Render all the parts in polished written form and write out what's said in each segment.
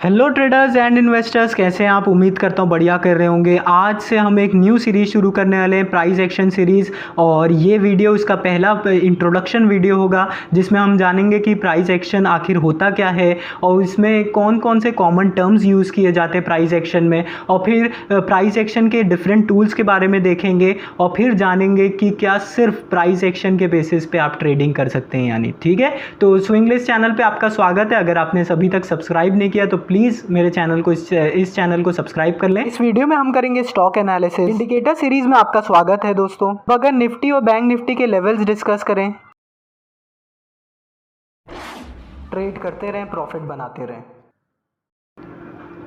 Hello traders and investors, कैसे हैं आप? उम्मीद करता हूँ बढ़िया कर रहे होंगे। आज से हम एक न्यू सीरीज़ शुरू करने वाले हैं, प्राइस एक्शन सीरीज़। और ये वीडियो इसका पहला इंट्रोडक्शन वीडियो होगा जिसमें हम जानेंगे कि प्राइस एक्शन आखिर होता क्या है और इसमें कौन कौन से कॉमन टर्म्स यूज़ किए जाते हैं प्राइस एक्शन में। और फिर प्राइस एक्शन के डिफरेंट टूल्स के बारे में देखेंगे और फिर जानेंगे कि क्या सिर्फ प्राइस एक्शन के बेसिस पे आप ट्रेडिंग कर सकते हैं यानी। ठीक है, तो स्विंगलिस्ट चैनल पे आपका स्वागत है। अगर आपने अभी तक सब्सक्राइब नहीं किया तो प्लीज़ मेरे चैनल को इस चैनल को सब्सक्राइब कर लें। इस वीडियो में हम करेंगे स्टॉक एनालिसिस। इंडिकेटर सीरीज में आपका स्वागत है दोस्तों। अगर निफ्टी और बैंक निफ्टी के लेवल्स डिस्कस करें, ट्रेड करते रहें, प्रॉफिट बनाते रहें।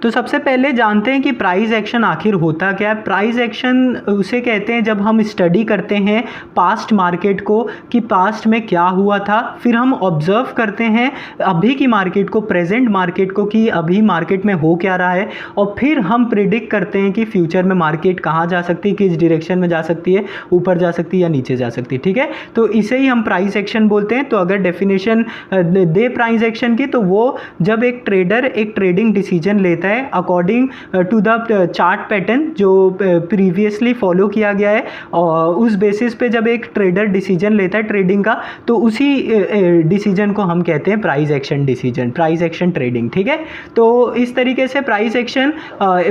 तो सबसे पहले जानते हैं कि प्राइस एक्शन आखिर होता क्या है। प्राइस एक्शन उसे कहते हैं जब हम स्टडी करते हैं पास्ट मार्केट को कि पास्ट में क्या हुआ था, फिर हम ऑब्जर्व करते हैं अभी की मार्केट को, प्रेजेंट मार्केट को कि अभी मार्केट में हो क्या रहा है, और फिर हम प्रिडिक्ट करते हैं कि फ्यूचर में मार्केट कहाँ जा सकती है, किस डायरेक्शन में जा सकती है, ऊपर जा सकती है या नीचे जा सकती है। ठीक है, तो इसे ही हम प्राइस एक्शन बोलते हैं। तो अगर डेफिनेशन दे प्राइस एक्शन की, तो वो जब एक ट्रेडर एक ट्रेडिंग डिसीजन लेता है according to the chart pattern जो प्रीवियसली फॉलो किया गया है, और उस बेसिस पे जब एक ट्रेडर डिसीजन लेता है ट्रेडिंग का, तो उसी डिसीजन को हम कहते हैं price action decision, price action trading. ठीक है, तो इस तरीके से price action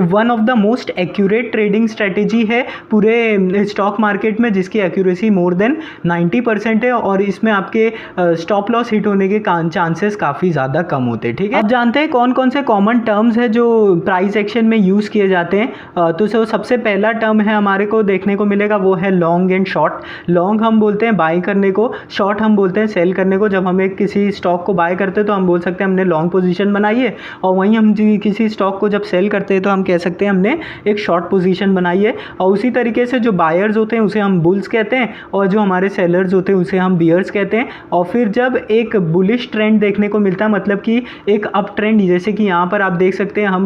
one of the most accurate trading strategy है पूरे स्टॉक मार्केट में, जिसकी एक्यूरेसी मोर देन 90% है और इसमें आपके स्टॉप लॉस हिट होने के चांसेस काफ़ी ज़्यादा कम होते हैं। ठीक है, अब जानते हैं कौन कौन से कॉमन टर्म्स है जो प्राइस एक्शन में यूज़ किए जाते हैं। तो सबसे पहला टर्म है हमारे को देखने को मिलेगा, वो है लॉन्ग एंड शॉर्ट। लॉन्ग हम बोलते हैं बाय करने को, शॉर्ट हम बोलते हैं सेल करने को। जब हम एक किसी स्टॉक को बाय करते हैं तो हम बोल सकते हैं हमने लॉन्ग पोजीशन बनाई है, और वहीं हम किसी स्टॉक को जब सेल करते हैं तो हम कह सकते हैं हमने एक शॉर्ट पोजीशन बनाई है। और उसी तरीके से जो बायर्स होते हैं उसे हम बुल्स कहते हैं, और जो हमारे सेलर्स होते हैं उसे हम बियर्स कहते हैं। और फिर जब एक बुलिश ट्रेंड देखने को मिलता है, मतलब कि एक अप ट्रेंड, जैसे कि यहाँ पर आप देख सकते हैं हम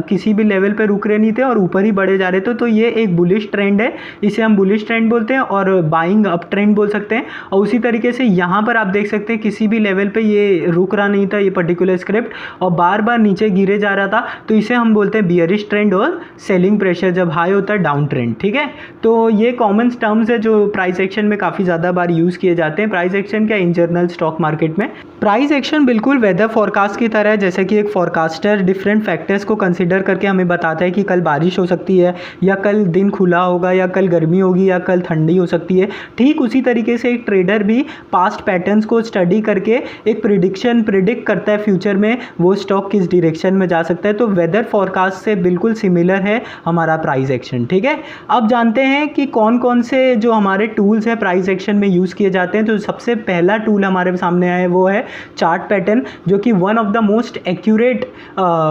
किसी भी लेवल पे रुक रहे नहीं थे और ऊपर ही बढ़े जा रहे थे, तो ये एक बुलिश ट्रेंड है, इसे हम बुलिश ट्रेंड बोलते हैं और बाइंग अप ट्रेंड बोल सकते हैं। और उसी तरीके से यहाँ पर आप देख सकते हैं किसी भी लेवल पे ये रुक रहा नहीं था, ये पर्टिकुलर स्क्रिप्ट, और बार बार नीचे गिरे जा रहा था, तो इसे हम बोलते हैं बियरिश ट्रेंड और सेलिंग प्रेशर जब हाई होता है डाउन ट्रेंड। ठीक है, तो ये कॉमन टर्म्स है जो प्राइस एक्शन में काफ़ी ज़्यादा बार यूज़ किए जाते हैं। प्राइस एक्शन क्या इन जनरल स्टॉक मार्केट में प्राइस एक्शन बिल्कुल वेदर फॉरकास्ट की तरह है, जैसे कि एक फॉरकास्टर डिफरेंट फैक्टर्स को कंसिडर करके हमें बताता है कि कल बारिश हो सकती है, या कल दिन खुला होगा, या कल गर्मी होगी, या कल ठंडी हो सकती है। ठीक उसी तरीके से एक ट्रेडर भी पास्ट पैटर्न्स को स्टडी करके एक प्रिडिक्ट करता है फ्यूचर में वो स्टॉक किस डायरेक्शन में जा सकता है। तो वेदर फॉरकास्ट से बिल्कुल सिमिलर है हमारा प्राइस एक्शन। ठीक है, अब जानते हैं कि कौन कौन से जो हमारे टूल्स हैं प्राइस एक्शन में यूज़ किए जाते हैं। तो सबसे पहला टूल हमारे सामने आया वो है चार्ट पैटर्न, जो कि one of the most accurate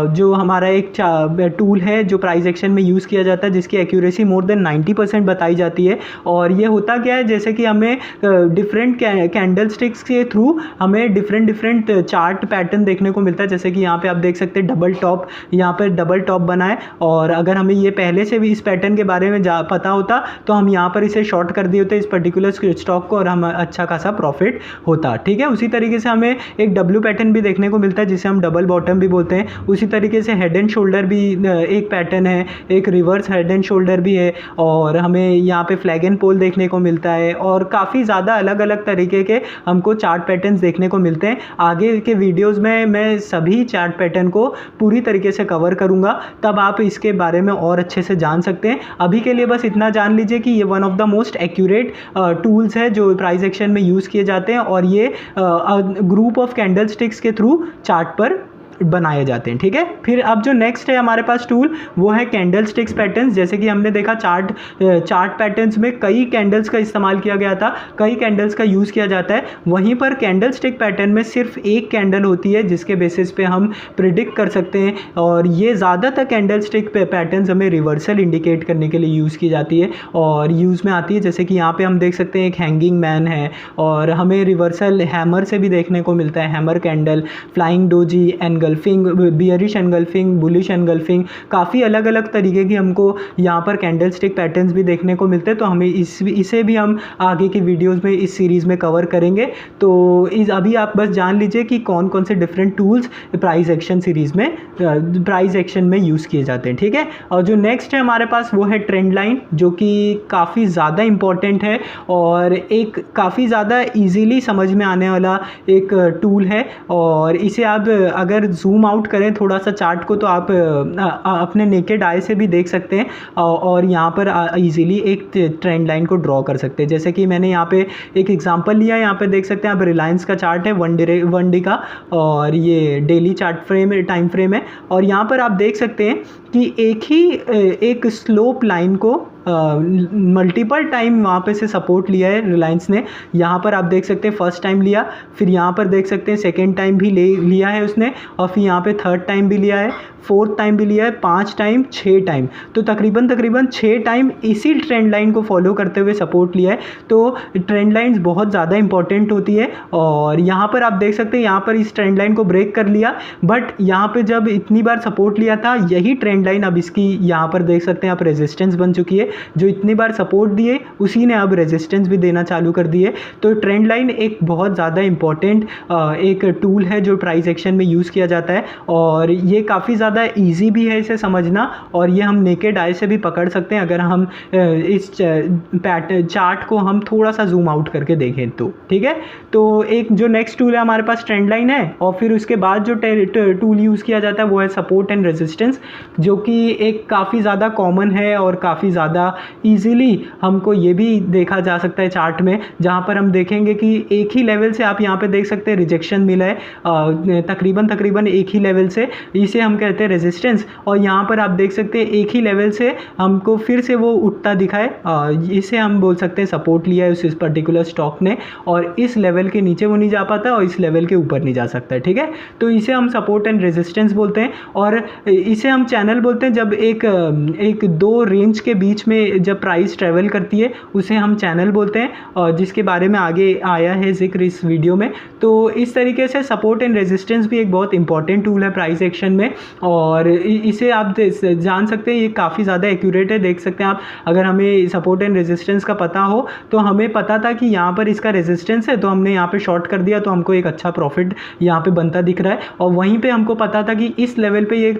जो हमारा एक टूल है जो प्राइस एक्शन में यूज़ किया जाता है, जिसकी एक्यूरेसी मोर देन 90% बताई जाती है। और ये होता क्या है, जैसे कि हमें डिफरेंट कैंडल स्टिक्स के थ्रू हमें डिफरेंट चार्ट पैटर्न देखने को मिलता है। जैसे कि यहाँ पे आप देख सकते हैं डबल टॉप, यहाँ पर डबल टॉप बना है, और अगर हमें ये पहले से भी इस पैटर्न के बारे में पता होता तो हम यहाँ पर इसे शॉर्ट कर दिए होते इस पर्टिकुलर स्टॉक को, और हम अच्छा खासा प्रॉफिट होता। ठीक है, उसी तरीके से हमें एक डब्ल्यू पैटर्न भी देखने को मिलता है जिसे हम डबल बॉटम भी बोलते हैं। उसी तरीके से हेड एंड शोल्डर भी एक पैटर्न है, एक रिवर्स हेड एंड शोल्डर भी है, और हमें यहाँ पे फ्लैग एंड पोल देखने को मिलता है, और काफ़ी ज़्यादा अलग अलग तरीके के हमको चार्ट पैटर्न्स देखने को मिलते हैं। आगे के वीडियोस में मैं सभी चार्ट पैटर्न को पूरी तरीके से कवर करूँगा, तब आप इसके बारे में और अच्छे से जान सकते हैं। अभी के लिए बस इतना जान लीजिए कि ये one of the most accurate tools है जो प्राइस एक्शन में यूज़ किए जाते हैं, और ये ग्रुप ऑफ कैंडल स्टिक्स के थ्रू चार्ट पर बनाए जाते हैं। ठीक है, फिर अब जो नेक्स्ट है हमारे पास टूल वो है कैंडल स्टिक्स पैटर्न्स। जैसे कि हमने देखा चार्ट पैटर्न्स में कई कैंडल्स का इस्तेमाल किया गया था, कई कैंडल्स का यूज़ किया जाता है। वहीं पर कैंडल स्टिक पैटर्न में सिर्फ एक कैंडल होती है जिसके बेसिस पे हम प्रिडिक्ट कर सकते हैं, और ये ज़्यादातर कैंडल स्टिक पैटर्न्स हमें रिवर्सल इंडिकेट करने के लिए यूज़ की जाती है और यूज़ में आती है। जैसे कि यहाँ पर हम देख सकते हैं एक हैंगिंग मैन है, और हमें रिवर्सल हैमर से भी देखने को मिलता है, hammer candle, flying doji, angle engulfing, bearish engulfing, bullish engulfing, काफ़ी अलग अलग तरीके की हमको यहाँ पर कैंडल स्टिक पैटर्न्स भी देखने को मिलते हैं। तो हमें इसे भी हम आगे की वीडियोज़ में इस सीरीज़ में कवर करेंगे। तो अभी आप बस जान लीजिए कि कौन कौन से different tools price action series में, प्राइस एक्शन में यूज़ किए जाते हैं, ठीक है। और जो नेक्स्ट है हमारे पास वो है ट्रेंड लाइन, जो कि काफ़ी ज़्यादा इम्पॉर्टेंट है और एक काफ़ी ज़्यादा ईजीली समझ में आने वाला एक टूल है। और इसे आप अगर जूम आउट करें थोड़ा सा चार्ट को तो आप अपने नेकेड आई से भी देख सकते हैं और यहाँ पर ईजीली एक ट्रेंड लाइन को ड्रॉ कर सकते हैं। जैसे कि मैंने यहाँ पे एक एग्जांपल लिया, यहाँ पे देख सकते हैं आप, रिलायंस का चार्ट है 1 डे का और ये daily chart frame time frame है। और यहाँ पर आप देख सकते हैं कि एक स्लोप लाइन को मल्टीपल टाइम वहाँ पे से सपोर्ट लिया है रिलायंस ने। यहाँ पर आप देख सकते हैं फर्स्ट टाइम लिया, फिर यहाँ पर देख सकते हैं सेकेंड टाइम भी लिया है उसने, और फिर यहाँ पे थर्ड टाइम भी लिया है, फोर्थ टाइम भी लिया है, 5 टाइम, 6 टाइम, तो तकरीबन 6 टाइम इसी ट्रेंड लाइन को फॉलो करते हुए सपोर्ट लिया है। तो ट्रेंड लाइन्स बहुत ज़्यादा इंपॉर्टेंट होती है। और यहाँ पर आप देख सकते हैं यहाँ पर इस ट्रेंड लाइन को ब्रेक कर लिया, बट यहाँ पे जब इतनी बार सपोर्ट लिया था यही ट्रेंड लाइन अब इसकी यहाँ पर देख सकते हैं आप रेजिस्टेंस बन चुकी है। जो इतनी बार सपोर्ट दिए उसी ने अब रेजिस्टेंस भी देना चालू कर दिए। तो ट्रेंड लाइन एक बहुत ज़्यादा इंपॉर्टेंट एक टूल है जो प्राइस एक्शन में यूज़ किया जाता है और ये काफ़ी ज़्यादा ईजी भी है इसे समझना, और ये हम नेकेड आई से भी पकड़ सकते हैं अगर हम इस चार्ट को हम थोड़ा सा जूम आउट करके देखें तो, ठीक है। तो एक जो नेक्स्ट टूल है हमारे पास ट्रेंड लाइन है, और फिर उसके बाद जो टूल यूज़ किया जाता है वो है सपोर्ट एंड रेजिस्टेंस, जो कि एक काफ़ी ज़्यादा कॉमन है और काफ़ी ज़्यादा ईजीली हमको ये भी देखा जा सकता है चार्ट में, जहाँ पर हम देखेंगे कि एक ही लेवल से आप यहाँ पे देख सकते हैं रिजेक्शन मिला है तकरीबन एक ही लेवल से, इसे हम कहते हैं रेजिस्टेंस। और यहाँ पर आप देख सकते हैं एक ही लेवल से हमको फिर से वो उठता दिखाए, इसे हम बोल सकते हैं सपोर्ट लिया है उस पर्टिकुलर स्टॉक ने, और इस लेवल के नीचे वो नहीं जा पाता और इस लेवल के ऊपर नहीं जा सकता है, ठीक है। तो इसे हम सपोर्ट एंड रेजिस्टेंस बोलते हैं, और इसे हम चैनल बोलते हैं। जब एक दो रेंज के बीच में जब प्राइस ट्रेवल करती है उसे हम चैनल बोलते हैं, और जिसके बारे में आगे आया है जिक्र इस वीडियो में। तो इस तरीके से सपोर्ट एंड रेजिस्टेंस भी एक बहुत इंपॉर्टेंट टूल है प्राइस एक्शन में, और इसे आप जान सकते हैं ये काफ़ी ज़्यादा एक्यूरेट है। देख सकते हैं आप, अगर हमें सपोर्ट एंड रेजिस्टेंस का पता हो तो हमें पता था कि यहाँ पर इसका रेजिस्टेंस है तो हमने यहाँ पे शॉर्ट कर दिया तो हमको एक अच्छा प्रॉफिट यहाँ पे बनता दिख रहा है, और वहीं पे हमको पता था कि इस लेवल पे ये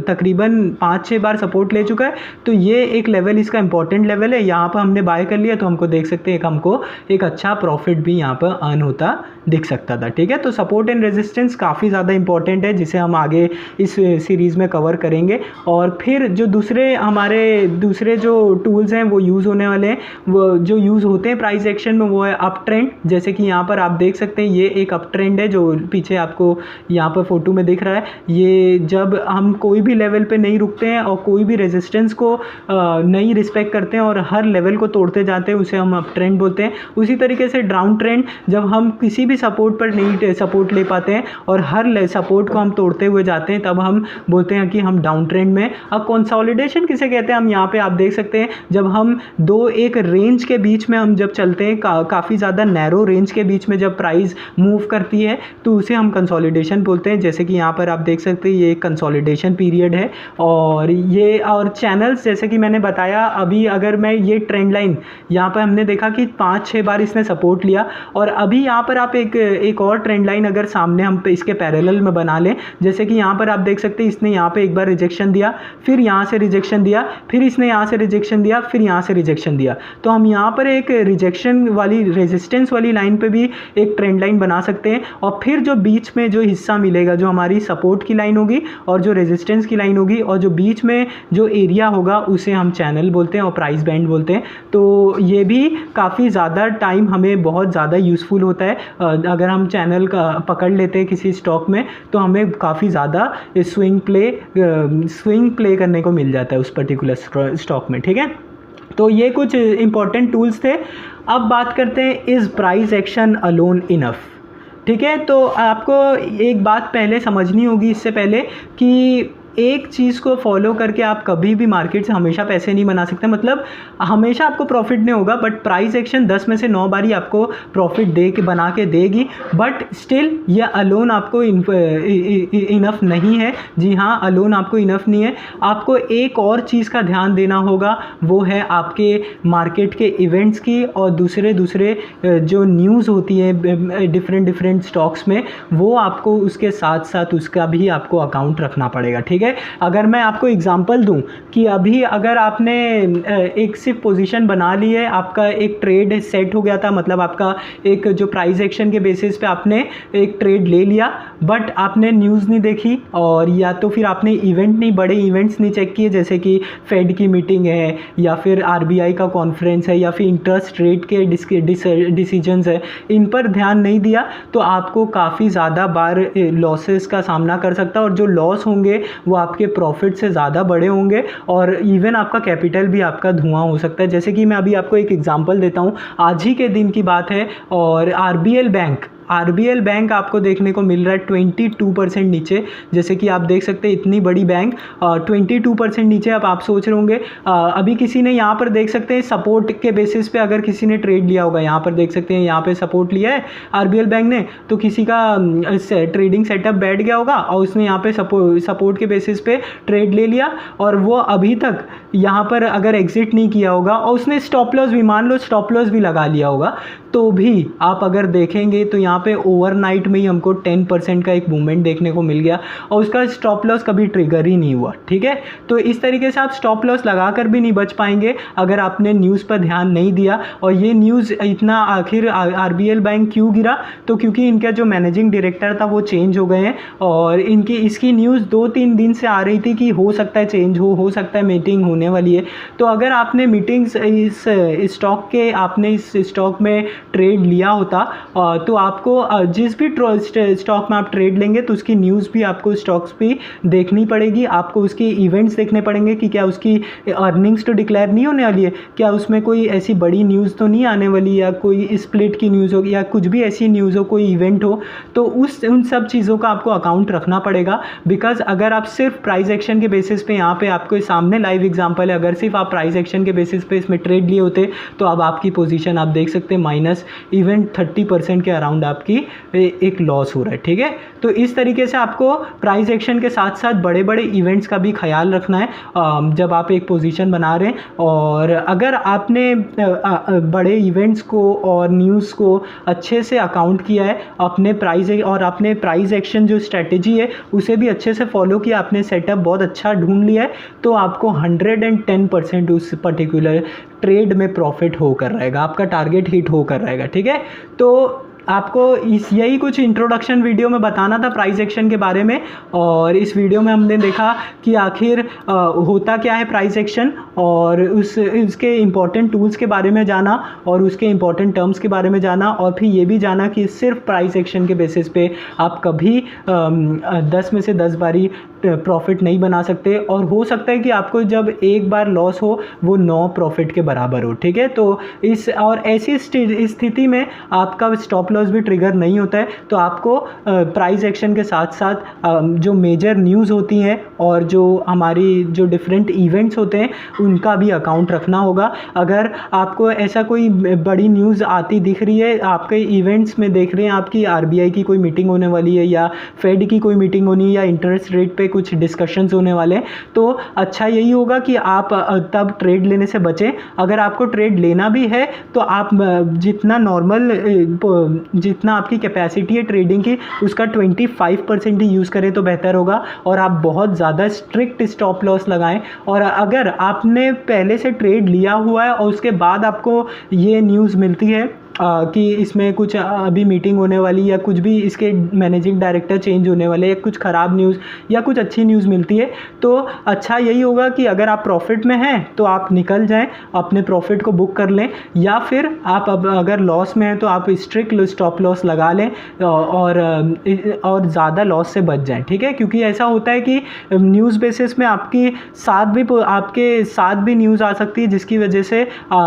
तकरीबन 5-6 बार सपोर्ट ले चुका है, तो ये एक लेवल इसका इंपॉर्टेंट लेवल है, यहाँ पर हमने बाय कर लिया तो हमको देख सकते हैं हमको एक अच्छा प्रॉफिट भी यहाँ पर अर्न होता दिख सकता था, ठीक है। तो सपोर्ट एंड रेजिस्टेंस काफ़ी ज़्यादा इंपॉर्टेंट है जिसे हम आगे इस सीरीज़ में कवर करेंगे। और फिर जो दूसरे जो टूल्स हैं वो यूज़ होने वाले हैं, वो जो यूज़ होते हैं प्राइस एक्शन में वो है अप ट्रेंड। जैसे कि यहाँ पर आप देख सकते हैं ये एक अप ट्रेंड है जो पीछे आपको यहाँ पर फोटो में दिख रहा है। ये जब हम कोई भी लेवल पे नहीं रुकते हैं और कोई भी रेजिस्टेंस को नहीं रिस्पेक्ट करते हैं और हर लेवल को तोड़ते जाते हैं, उसे हम अप ट्रेंड बोलते हैं। उसी तरीके से डाउन ट्रेंड, जब हम किसी भी सपोर्ट पर नहीं सपोर्ट ले पाते हैं और हर सपोर्ट को हम तोड़ते हुए जाते हैं, तब हम बोलते हैं कि हम डाउन ट्रेंड में। अब कंसोलिडेशन किसे कहते हैं, हम यहाँ पे आप देख सकते हैं जब हम एक रेंज के बीच में हम जब चलते हैं, काफ़ी ज़्यादा नैरो रेंज के बीच में जब प्राइस मूव करती है तो उसे हम कंसोलिडेशन बोलते हैं। जैसे कि यहाँ पर आप देख सकते हैं ये एक कंसोलिडेशन पीरियड है, और चैनल्स जैसे कि मैंने बताया अभी, अगर मैं ये ट्रेंड लाइन यहाँ पर हमने देखा कि 5-6 बार इसने सपोर्ट लिया, और अभी यहाँ पर आप एक और ट्रेंड लाइन अगर सामने हम इसके पैरेलल में बना लें, जैसे कि यहाँ पर आप देख सकते हैं इसने यहाँ पे एक बार रिजेक्शन दिया, फिर यहाँ से रिजेक्शन दिया, फिर इसने यहाँ से रिजेक्शन दिया, फिर यहाँ से रिजेक्शन दिया, तो हम यहाँ पर एक रिजेक्शन वाली रेजिस्टेंस वाली लाइन पे भी एक ट्रेंड लाइन बना सकते हैं। और फिर जो बीच में जो हिस्सा मिलेगा, जो हमारी सपोर्ट की लाइन होगी और जो रेजिस्टेंस की लाइन होगी, और जो बीच में जो एरिया होगा उसे हम चैनल बोलते हैं और प्राइस बैंड बोलते हैं। तो ये भी काफ़ी ज़्यादा टाइम हमें बहुत ज़्यादा यूज़फुल होता है। अगर हम चैनल का पकड़ लेते हैं किसी स्टॉक में तो हमें काफ़ी ज़्यादा स्विंग प्ले करने को मिल जाता है उस पर्टिकुलर स्टॉक में, ठीक है। तो ये कुछ इंपॉर्टेंट टूल्स थे। अब बात करते हैं, is price action alone enough, ठीक है। तो आपको एक बात पहले समझनी होगी इससे पहले कि एक चीज़ को फॉलो करके आप कभी भी मार्केट से हमेशा पैसे नहीं बना सकते, मतलब हमेशा आपको प्रॉफिट नहीं होगा, बट प्राइस एक्शन 10 में से 9 बारी आपको प्रॉफिट बना के देगी, बट स्टिल ये अलोन आपको इनफ नहीं है। जी हाँ, अलोन आपको इनफ नहीं है, आपको एक और चीज़ का ध्यान देना होगा, वो है आपके मार्केट के इवेंट्स की और दूसरे जो न्यूज़ होती है डिफरेंट स्टॉक्स में, वो आपको उसके साथ साथ उसका भी आपको अकाउंट रखना पड़ेगा। ठीक है, अगर मैं आपको एग्जांपल दूं कि अभी अगर आपने एक सिर्फ पोजीशन बना ली है, आपका एक ट्रेड सेट हो गया था, मतलब आपका एक जो प्राइस एक्शन के बेसिस पे आपने एक ट्रेड ले लिया, बट आपने न्यूज़ नहीं देखी और या तो फिर आपने बड़े इवेंट्स नहीं चेक किए, जैसे कि फेड की मीटिंग है या फिर आरबीआई का कॉन्फ्रेंस है या फिर इंटरेस्ट रेट के डिसीजंस है, इन पर ध्यान नहीं दिया तो आपको काफ़ी ज़्यादा बार लॉसेस का सामना कर सकता है, और जो लॉस होंगे वो आपके प्रॉफिट से ज़्यादा बड़े होंगे और इवन आपका कैपिटल भी आपका धुआं हो सकता है। जैसे कि मैं अभी आपको एक एग्जांपल देता हूँ, आज ही के दिन की बात है और आरबीएल बैंक आपको देखने को मिल रहा है 22% नीचे। जैसे कि आप देख सकते हैं इतनी बड़ी बैंक 22% नीचे। अब आप सोच रहे होंगे अभी किसी ने यहाँ पर देख सकते हैं सपोर्ट के बेसिस पे अगर किसी ने ट्रेड लिया होगा, यहाँ पर देख सकते हैं यहाँ पे सपोर्ट लिया है आरबीएल बैंक ने, तो किसी का ट्रेडिंग सेटअप बैठ गया होगा और उसने यहाँ पे सपोर्ट के बेसिस पे ट्रेड ले लिया और वो अभी तक यहाँ पर अगर एग्जिट नहीं किया होगा और उसने स्टॉप लॉस भी, मान लो स्टॉप लॉस भी लगा लिया होगा, तो भी आप अगर देखेंगे तो यहाँ पे ओवरनाइट में ही हमको 10% का एक मूवमेंट देखने को मिल गया और उसका स्टॉप लॉस कभी ट्रिगर ही नहीं हुआ। ठीक है, तो इस तरीके से आप स्टॉप लॉस लगा कर भी नहीं बच पाएंगे अगर आपने न्यूज़ पर ध्यान नहीं दिया। और ये न्यूज़ इतना आखिर आरबीएल बैंक क्यों गिरा, तो क्योंकि इनका जो मैनेजिंग डायरेक्टर था वो चेंज हो गए हैं और इसकी न्यूज़ 2-3 दिन से आ रही थी कि हो सकता है चेंज हो सकता है मीटिंग होने वाली है। तो अगर आपने मीटिंग्स इस स्टॉक में ट्रेड लिया होता तो आपको जिस भी स्टॉक में आप ट्रेड लेंगे तो उसकी न्यूज़ भी आपको स्टॉक्स भी देखनी पड़ेगी, आपको उसके इवेंट्स देखने पड़ेंगे कि क्या उसकी अर्निंग्स तो डिक्लेयर नहीं होने वाली है, क्या उसमें कोई ऐसी बड़ी न्यूज़ तो नहीं आने वाली, या कोई स्प्लिट की न्यूज़ हो या कुछ भी ऐसी न्यूज़ हो, कोई इवेंट हो, तो उन सब चीज़ों का आपको अकाउंट रखना पड़ेगा। बिकॉज अगर आप सिर्फ प्राइस एक्शन के बेसिस पे, यहाँ पे आपको सामने लाइव एग्जांपल है, अगर सिर्फ आप प्राइस एक्शन के बेसिस पे इसमें ट्रेड लिए होते तो अब आपकी पोजीशन आप देख सकते हैं माइनस इवन 30% के अराउंड आपकी एक लॉस हो रहा है। ठीक है, तो इस तरीके से आपको प्राइस एक्शन के साथ साथ बड़े बड़े इवेंट्स का भी ख्याल रखना है जब आप एक पोजीशन बना रहे हैं। और अगर आपने बड़े इवेंट्स को और न्यूज़ को अच्छे से अकाउंट किया है, अपने प्राइस एक्शन जो स्ट्रेटेजी है उसे भी अच्छे से फॉलो किया, आपने सेटअप बहुत अच्छा ढूंढ लिया है, तो आपको 110% उस पर्टिकुलर ट्रेड में प्रॉफिट होकर रहेगा, आपका टारगेट हिट होकर रहेगा। ठीक है, तो आपको यही कुछ इंट्रोडक्शन वीडियो में बताना था प्राइस एक्शन के बारे में। और इस वीडियो में हमने देखा कि आखिर होता क्या है प्राइस एक्शन, और उसके इम्पॉर्टेंट टूल्स के बारे में जाना और उसके इम्पॉर्टेंट टर्म्स के बारे में जाना, और फिर ये भी जाना कि सिर्फ प्राइस एक्शन के बेसिस पे आप कभी 10 में से 10 बारी प्रॉफिट नहीं बना सकते, और हो सकता है कि आपको जब एक बार लॉस हो वो 9 प्रॉफिट के बराबर हो। ठीक है, तो ऐसी स्थिति में आपका स्टॉप लॉस भी ट्रिगर नहीं होता है, तो आपको प्राइस एक्शन के साथ साथ जो मेजर न्यूज़ होती हैं और जो हमारी जो डिफरेंट इवेंट्स होते हैं उनका भी अकाउंट रखना होगा। अगर आपको ऐसा कोई बड़ी न्यूज़ आती दिख रही है, आपके इवेंट्स में देख रहे हैं आपकी आरबीआई की कोई मीटिंग होने वाली है या फेड की कोई मीटिंग होनी है या इंटरेस्ट रेट पे कुछ डिस्कशंस होने वाले हैं, तो अच्छा यही होगा कि आप तब ट्रेड लेने से बचें। अगर आपको ट्रेड लेना भी है तो आप जितना आपकी कैपेसिटी है ट्रेडिंग की उसका 25% ही यूज़ करें तो बेहतर होगा, और आप बहुत ज़्यादा स्ट्रिक्ट स्टॉप लॉस लगाएं। और अगर आपने पहले से ट्रेड लिया हुआ है और उसके बाद आपको ये न्यूज़ मिलती है कि इसमें कुछ अभी मीटिंग होने वाली या कुछ भी इसके मैनेजिंग डायरेक्टर चेंज होने वाले, या कुछ ख़राब न्यूज़ या कुछ अच्छी न्यूज़ मिलती है, तो अच्छा यही होगा कि अगर आप प्रॉफिट में हैं तो आप निकल जाएं, अपने प्रॉफिट को बुक कर लें, या फिर आप अगर लॉस में हैं तो आप स्ट्रिक्ट स्टॉप लॉस लगा लें और ज़्यादा लॉस से बच जाएं। ठीक है, क्योंकि ऐसा होता है कि न्यूज़ बेसिस में आपके साथ भी न्यूज़ आ सकती है जिसकी वजह से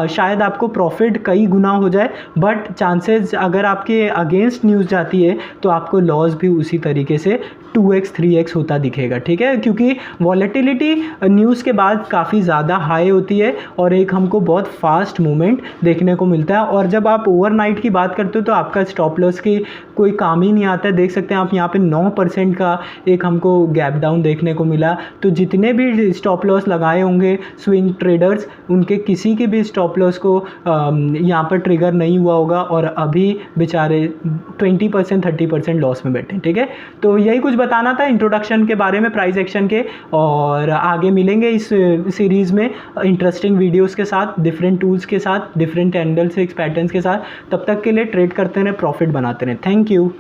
शायद आपको प्रॉफिट कई गुना हो जाए, बट चांसेस अगर आपके अगेंस्ट न्यूज़ जाती है तो आपको लॉस भी उसी तरीके से 2x 3x होता दिखेगा, ठीक है, क्योंकि वॉलेटिलिटी न्यूज़ के बाद काफ़ी ज़्यादा हाई होती है और एक हमको बहुत फास्ट मूवमेंट देखने को मिलता है। और जब आप ओवरनाइट की बात करते हो तो आपका स्टॉप लॉस की कोई काम ही नहीं आता है। देख सकते हैं आप यहाँ पे 9% का एक हमको गैप डाउन देखने को मिला। तो जितने भी स्टॉप लॉस लगाए होंगे स्विंग ट्रेडर्स, उनके किसी के भी स्टॉप लॉस को यहाँ पर ट्रिगर नहीं हुआ होगा और अभी बेचारे 20% 30% लॉस में बैठे, ठीक है। तो यही कुछ बताना था इंट्रोडक्शन के बारे में प्राइस एक्शन के, और आगे मिलेंगे इस सीरीज़ में इंटरेस्टिंग वीडियोस के साथ, डिफरेंट टूल्स के साथ, डिफरेंट कैंडल फिक्स पैटर्न्स के साथ। तब तक के लिए ट्रेड करते रहें, प्रॉफिट बनाते रहें। Thank you.